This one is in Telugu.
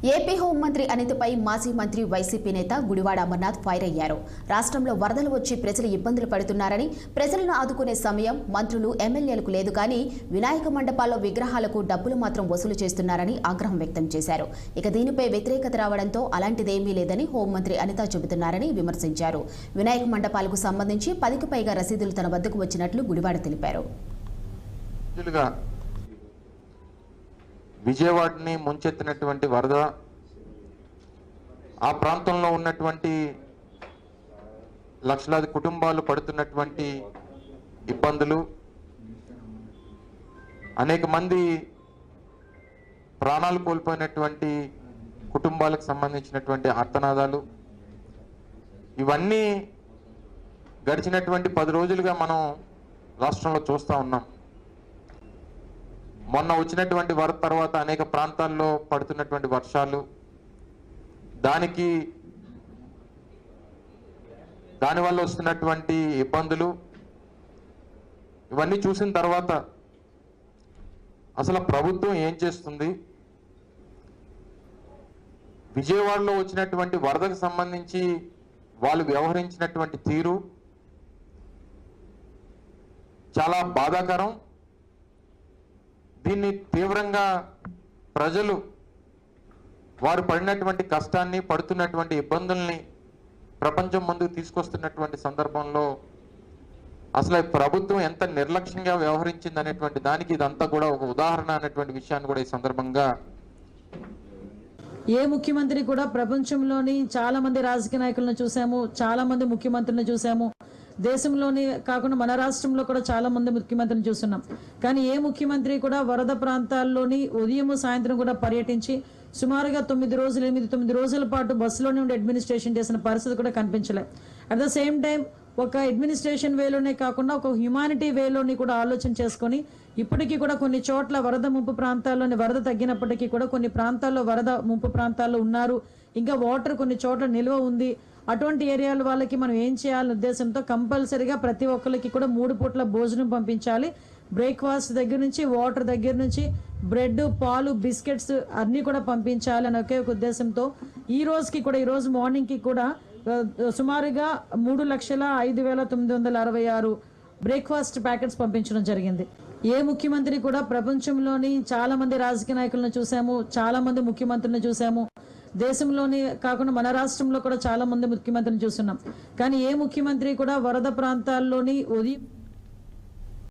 ఏపీ హోంమంత్రి అనితపై మాజీ మంత్రి వైసీపీ నేత గుడివాడ అమర్నాథ్ ఫైర్ అయ్యారు. రాష్ట్రంలో వరదలు వచ్చి ప్రజలు ఇబ్బందులు పడుతున్నారని, ప్రజలను ఆదుకునే సమయం మంత్రులు ఎమ్మెల్యేలకు లేదు కానీ వినాయక మండపాల్లో విగ్రహాలకు డబ్బులు మాత్రం వసూలు చేస్తున్నారని ఆగ్రహం వ్యక్తం చేశారు. ఇక దీనిపై వ్యతిరేకత రావడంతో అలాంటిదేమీ లేదని హోంమంత్రి అనిత చెబుతున్నారని విమర్శించారు. వినాయక మండపాలకు సంబంధించి 10కి పైగా రసీదులు తన వద్దకు వచ్చినట్లు గుడివాడ తెలిపారు. విజయవాడని ముంచెత్తినటువంటి వరద, ఆ ప్రాంతంలో ఉన్నటువంటి లక్షలాది కుటుంబాలు పడుతున్నటువంటి ఇబ్బందులు, అనేక మంది ప్రాణాలు కోల్పోయినటువంటి కుటుంబాలకు సంబంధించినటువంటి ఆర్తనాదాలు, ఇవన్నీ గడిచినటువంటి 10 రోజులుగా మనం రాష్ట్రంలో చూస్తూ ఉన్నాం. మొన్న వచ్చినటువంటి వరద తర్వాత అనేక ప్రాంతాల్లో పడుతున్నటువంటి వర్షాలు, దానివల్ల వస్తున్నటువంటి ఇబ్బందులు, ఇవన్నీ చూసిన తర్వాత అసలు ప్రభుత్వం ఏం చేస్తుంది, విజయవాడలో వచ్చినటువంటి వరదకు సంబంధించి వాళ్ళు వ్యవహరించినటువంటి తీరు చాలా బాధాకరం. దీన్ని తీవ్రంగా ప్రజలు వారు పడినటువంటి కష్టాన్ని, పడుతున్నటువంటి ఇబ్బందుల్ని ప్రపంచం ముందుకు తీసుకొస్తున్నటువంటి సందర్భంలో అసలు ప్రభుత్వం ఎంత నిర్లక్ష్యంగా వ్యవహరించింది అనేటువంటి దానికి ఇదంతా కూడా ఒక ఉదాహరణ అనేటువంటి విషయాన్ని కూడా ఈ సందర్భంగా ఏ ముఖ్యమంత్రి కూడా ప్రపంచంలోని చాలా మంది రాజకీయ నాయకులను చూసాము, చాలా మంది ముఖ్యమంత్రులను చూసాము, దేశంలోని కాకుండా మన రాష్ట్రంలో కూడా చాలా మంది ముఖ్యమంత్రిని చూస్తున్నాం. కానీ ఏ ముఖ్యమంత్రి కూడా వరద ప్రాంతాల్లోని ఉదయం సాయంత్రం కూడా పర్యటించి సుమారుగా 9 రోజుల పాటు బస్సులోనే ఉండి అడ్మినిస్ట్రేషన్ చేసిన పరిస్థితి కూడా కనిపించలేదు. అట్ ద సేమ్ టైం ఒక అడ్మినిస్ట్రేషన్ వేలోనే కాకుండా ఒక హ్యుమానిటీ వేలోని కూడా ఆలోచన చేసుకొని ఇప్పటికీ కూడా కొన్ని చోట్ల వరద ముంపు ప్రాంతాల్లోని వరద తగ్గినప్పటికీ కూడా కొన్ని ప్రాంతాల్లో వరద ముంపు ప్రాంతాల్లో ఉన్నారు, ఇంకా వాటర్ కొన్ని చోట్ల నిల్వ ఉంది. అటువంటి ఏరియాల వాళ్ళకి మనం ఏం చేయాలనే ఉద్దేశంతో కంపల్సరీగా ప్రతి ఒక్కరికి కూడా 3 పూట్ల భోజనం పంపించాలి. బ్రేక్ఫాస్ట్ దగ్గర నుంచి వాటర్ దగ్గర నుంచి బ్రెడ్, పాలు, బిస్కెట్స్ అన్నీ కూడా పంపించాలి అని ఒకే ఒక ఉద్దేశంతో ఈ రోజు మార్నింగ్కి కూడా సుమారుగా 3,05,966 బ్రేక్ఫాస్ట్ ప్యాకెట్స్ పంపించడం జరిగింది. ఏ ముఖ్యమంత్రి కూడా ప్రపంచంలోని చాలా మంది రాజకీయ నాయకులను చూసాము, చాలా మంది ముఖ్యమంత్రులను చూసాము, దేశంలోని కాకుండా మన రాష్ట్రంలో కూడా చాలా మంది ముఖ్యమంత్రిని చూస్తున్నాం. కానీ ఏ ముఖ్యమంత్రి కూడా వరద ప్రాంతాల్లోని ఉదయం